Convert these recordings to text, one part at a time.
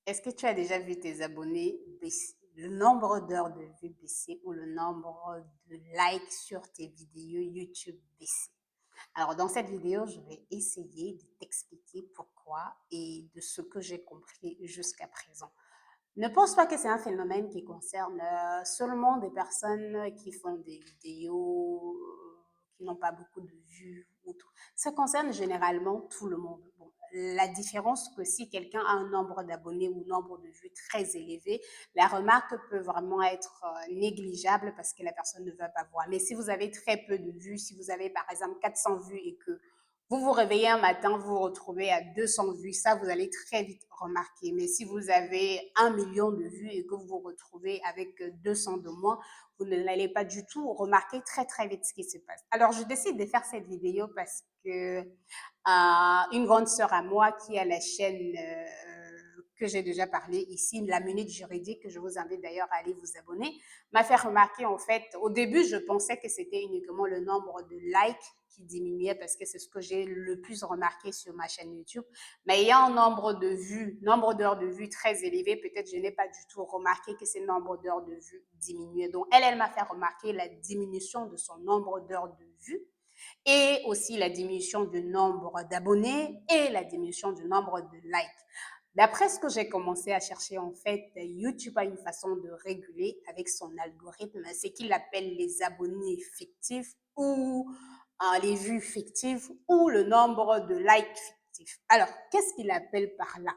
Est-ce que tu as déjà vu tes abonnés baisser, le nombre d'heures de vues baisser ou le nombre de likes sur tes vidéos YouTube baisser? Alors, dans cette vidéo, je vais essayer de t'expliquer pourquoi et de ce que j'ai compris jusqu'à présent. Ne pense pas que c'est un phénomène qui concerne seulement des personnes qui font des vidéos qui n'ont pas beaucoup de vues ou tout. Ça concerne généralement tout le monde. Bon, la différence que si quelqu'un a un nombre d'abonnés ou un nombre de vues très élevé, la remarque peut vraiment être négligeable parce que la personne ne veut pas voir. Mais si vous avez très peu de vues, si vous avez par exemple 400 vues et que vous vous réveillez un matin, vous vous retrouvez à 200 vues, ça, vous allez très vite remarquer. Mais si vous avez 1 million de vues et que vous vous retrouvez avec 200 de moins, vous n'allez pas du tout remarquer très, très vite ce qui se passe. Alors, je décide de faire cette vidéo parce que une grande sœur à moi qui a la chaîne que j'ai déjà parlé ici, la Minute Juridique, que je vous invite d'ailleurs à aller vous abonner, m'a fait remarquer en fait, au début, je pensais que c'était uniquement le nombre de likes qui diminuait parce que c'est ce que j'ai le plus remarqué sur ma chaîne YouTube. Mais il y a un nombre de vues, nombre d'heures de vues très élevé. Peut-être je n'ai pas du tout remarqué que ce nombre d'heures de vues diminuait. Donc, elle m'a fait remarquer la diminution de son nombre d'heures de vues et aussi la diminution du nombre d'abonnés et la diminution du nombre de likes. D'après ce que j'ai commencé à chercher, en fait, YouTube a une façon de réguler avec son algorithme ce qu'il appelle les abonnés fictifs ou les vues fictives ou le nombre de likes fictifs. Alors, qu'est-ce qu'il appelle par là?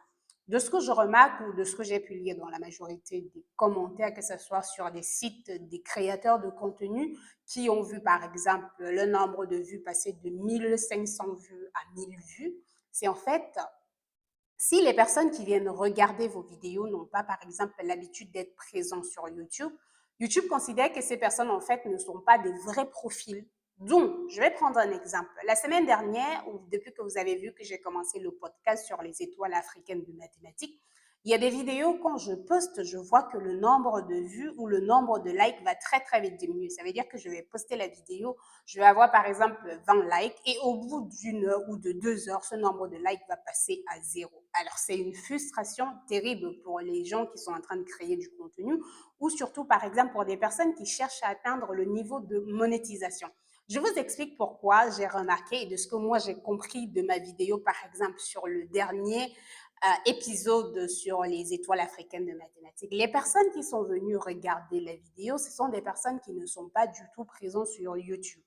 De ce que je remarque ou de ce que j'ai pu lire dans la majorité des commentaires, que ce soit sur des sites des créateurs de contenu qui ont vu, par exemple, le nombre de vues passer de 1500 vues à 1000 vues, c'est en fait si les personnes qui viennent regarder vos vidéos n'ont pas, par exemple, l'habitude d'être présents sur YouTube, YouTube considère que ces personnes, en fait, ne sont pas des vrais profils. Donc, je vais prendre un exemple. La semaine dernière, ou depuis que vous avez vu que j'ai commencé le podcast sur les étoiles africaines de mathématiques, il y a des vidéos, quand je poste, je vois que le nombre de vues ou le nombre de likes va très, très vite diminuer. Ça veut dire que je vais poster la vidéo, je vais avoir par exemple 20 likes et au bout d'une heure ou de 2 heures, ce nombre de likes va passer à zéro. Alors, c'est une frustration terrible pour les gens qui sont en train de créer du contenu ou surtout, par exemple, pour des personnes qui cherchent à atteindre le niveau de monétisation. Je vous explique pourquoi j'ai remarqué et de ce que moi j'ai compris de ma vidéo, par exemple, sur le dernier épisode sur les étoiles africaines de mathématiques. Les personnes qui sont venues regarder la vidéo, ce sont des personnes qui ne sont pas du tout présentes sur YouTube.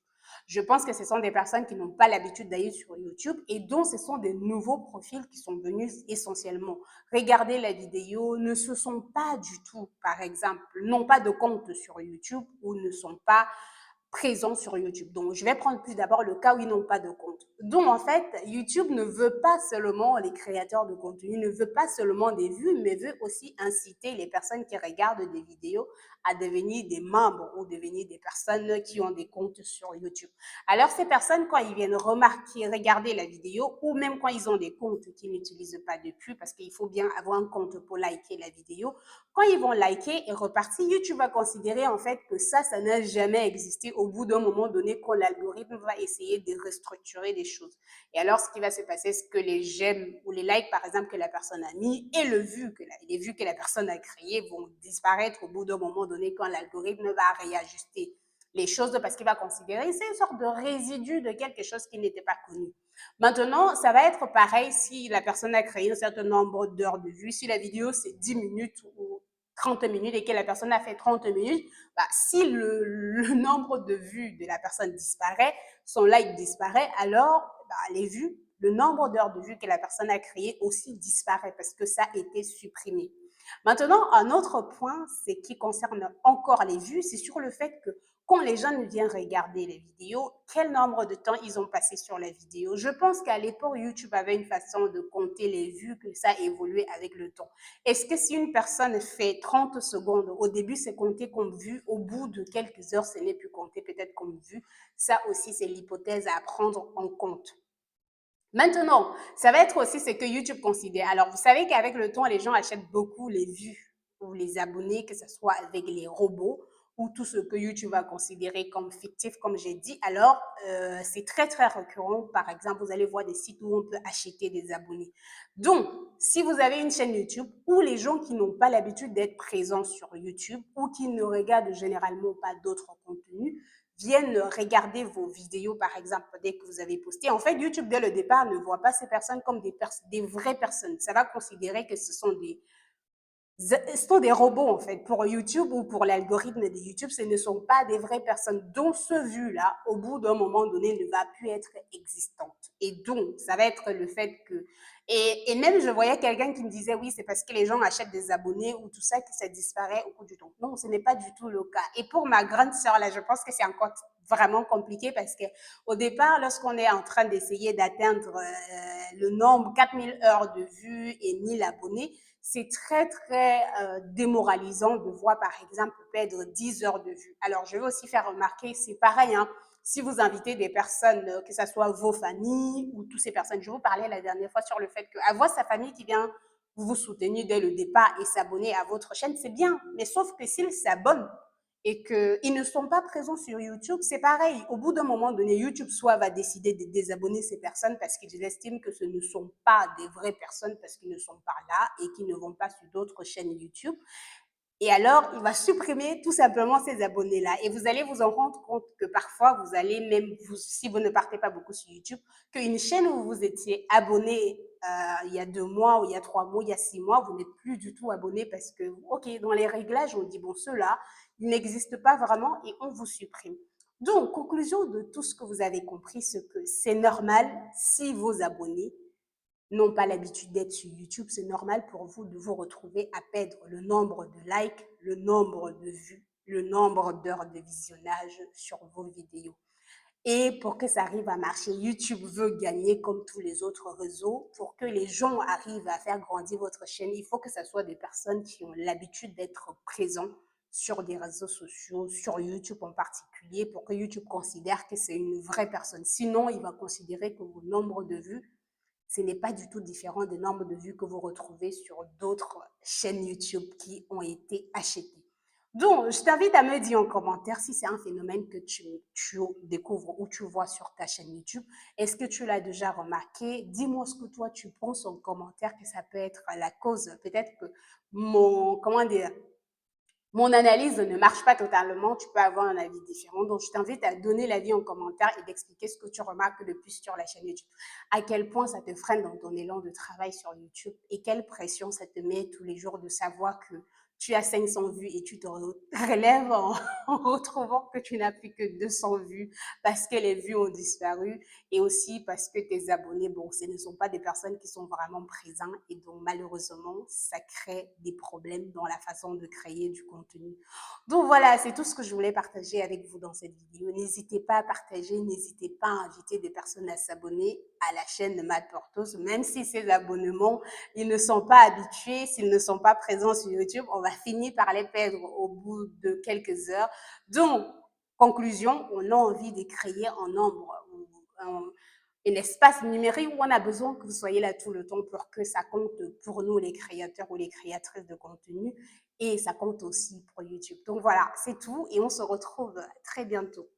Je pense que ce sont des personnes qui n'ont pas l'habitude d'aller sur YouTube et dont ce sont des nouveaux profils qui sont venus essentiellement regarder la vidéo, ne se sont pas du tout, par exemple, n'ont pas de compte sur YouTube ou ne sont pas présents sur YouTube. Donc, je vais prendre plus d'abord le cas où ils n'ont pas de compte. Donc, en fait, YouTube ne veut pas seulement les créateurs de contenu, ne veut pas seulement des vues, mais veut aussi inciter les personnes qui regardent des vidéos à devenir des membres ou devenir des personnes qui ont des comptes sur YouTube. Alors, ces personnes, quand ils viennent remarquer, regarder la vidéo, ou même quand ils ont des comptes qu'ils n'utilisent pas depuis, parce qu'il faut bien avoir un compte pour liker la vidéo, quand ils vont liker et repartir, YouTube va considérer en fait que ça n'a jamais existé au bout d'un moment donné quand l'algorithme va essayer de restructurer les choses. Et alors, ce qui va se passer, c'est que les j'aime ou les likes, par exemple, que la personne a mis et les vues que la personne a créées vont disparaître au bout d'un moment donné quand l'algorithme va réajuster les choses parce qu'il va considérer c'est une sorte de résidu de quelque chose qui n'était pas connu. Maintenant, ça va être pareil si la personne a créé un certain nombre d'heures de vues. Si la vidéo, c'est 10 minutes ou 30 minutes et que la personne a fait 30 minutes, bah, si le nombre de vues de la personne disparaît, son like disparaît, alors bah, les vues, le nombre d'heures de vues que la personne a créé aussi disparaît parce que ça a été supprimé. Maintenant, un autre point, c'est qui concerne encore les vues, c'est sur le fait que quand les gens viennent regarder les vidéos, quel nombre de temps ils ont passé sur la vidéo. Je pense qu'à l'époque, YouTube avait une façon de compter les vues, que ça a évolué avec le temps. Est-ce que si une personne fait 30 secondes, au début c'est compté comme vue, au bout de quelques heures, ce n'est plus compté peut-être comme vue. Ça aussi, c'est l'hypothèse à prendre en compte. Maintenant, ça va être aussi ce que YouTube considère. Alors, vous savez qu'avec le temps, les gens achètent beaucoup les vues ou les abonnés, que ce soit avec les robots ou tout ce que YouTube va considérer comme fictif, comme j'ai dit, alors c'est très, très récurrent. Par exemple, vous allez voir des sites où on peut acheter des abonnés. Donc, si vous avez une chaîne YouTube ou les gens qui n'ont pas l'habitude d'être présents sur YouTube ou qui ne regardent généralement pas d'autres contenus, viennent regarder vos vidéos, par exemple, dès que vous avez posté. En fait, YouTube, dès le départ, ne voit pas ces personnes comme des vraies personnes. Ça va considérer que ce sont des robots, en fait. Pour YouTube ou pour l'algorithme de YouTube, ce ne sont pas des vraies personnes dont ce vue-là, au bout d'un moment donné, ne va plus être existante. Et donc, ça va être le fait que... Et même, je voyais quelqu'un qui me disait, oui, c'est parce que les gens achètent des abonnés ou tout ça que ça disparaît au cours du temps. Non, ce n'est pas du tout le cas. Et pour ma grande sœur, là, je pense que c'est encore vraiment compliqué parce que au départ, lorsqu'on est en train d'essayer d'atteindre le nombre 4000 heures de vues et 1000 abonnés, c'est très, très démoralisant de voir, par exemple, perdre 10 heures de vue. Alors, je veux aussi faire remarquer, c'est pareil, hein, si vous invitez des personnes, que ce soit vos familles ou toutes ces personnes, je vous parlais la dernière fois sur le fait qu'avoir sa famille qui vient vous soutenir dès le départ et s'abonner à votre chaîne, c'est bien. Mais sauf que s'ils s'abonnent et qu'ils ne sont pas présents sur YouTube, c'est pareil. Au bout d'un moment donné, YouTube soit va décider de désabonner ces personnes parce qu'ils estiment que ce ne sont pas des vraies personnes parce qu'ils ne sont pas là et qu'ils ne vont pas sur d'autres chaînes YouTube. Et alors, il va supprimer tout simplement ces abonnés-là. Et vous allez vous en rendre compte que parfois, vous allez même, si vous ne partez pas beaucoup sur YouTube, qu'une chaîne où vous étiez abonné il y a 2 mois, ou il y a 3 mois, il y a 6 mois, vous n'êtes plus du tout abonné parce que, OK, dans les réglages, on dit, bon, ceux-là, ils n'existent pas vraiment et on vous supprime. Donc, conclusion de tout ce que vous avez compris, c'est que c'est normal si vos abonnés n'ont pas l'habitude d'être sur YouTube, c'est normal pour vous de vous retrouver à perdre le nombre de likes, le nombre de vues, le nombre d'heures de visionnage sur vos vidéos. Et pour que ça arrive à marcher, YouTube veut gagner comme tous les autres réseaux. Pour que les gens arrivent à faire grandir votre chaîne, il faut que ce soit des personnes qui ont l'habitude d'être présents sur des réseaux sociaux, sur YouTube en particulier, pour que YouTube considère que c'est une vraie personne. Sinon, il va considérer que vos nombres de vues ce n'est pas du tout différent des nombres de vues que vous retrouvez sur d'autres chaînes YouTube qui ont été achetées. Donc, je t'invite à me dire en commentaire si c'est un phénomène que tu découvres ou tu vois sur ta chaîne YouTube. Est-ce que tu l'as déjà remarqué? Dis-moi ce que toi tu penses en commentaire que ça peut être la cause. Peut-être que comment dire, mon analyse ne marche pas totalement, tu peux avoir un avis différent. Donc, je t'invite à donner l'avis en commentaire et d'expliquer ce que tu remarques le plus sur la chaîne YouTube. À quel point ça te freine dans ton élan de travail sur YouTube et quelle pression ça te met tous les jours de savoir que tu as 500 vues et tu te relèves en retrouvant que tu n'as plus que 200 vues parce que les vues ont disparu et aussi parce que tes abonnés, bon, ce ne sont pas des personnes qui sont vraiment présentes et donc malheureusement, ça crée des problèmes dans la façon de créer du contenu. Donc voilà, c'est tout ce que je voulais partager avec vous dans cette vidéo. N'hésitez pas à partager, n'hésitez pas à inviter des personnes à s'abonner à la chaîne de Matt Portos, même si ces abonnements, ils ne sont pas habitués, s'ils ne sont pas présents sur YouTube, on va finir par les perdre au bout de quelques heures. Donc, conclusion, on a envie de créer un nombre, un espace numérique où on a besoin que vous soyez là tout le temps pour que ça compte pour nous, les créateurs ou les créatrices de contenu, et ça compte aussi pour YouTube. Donc voilà, c'est tout et on se retrouve très bientôt.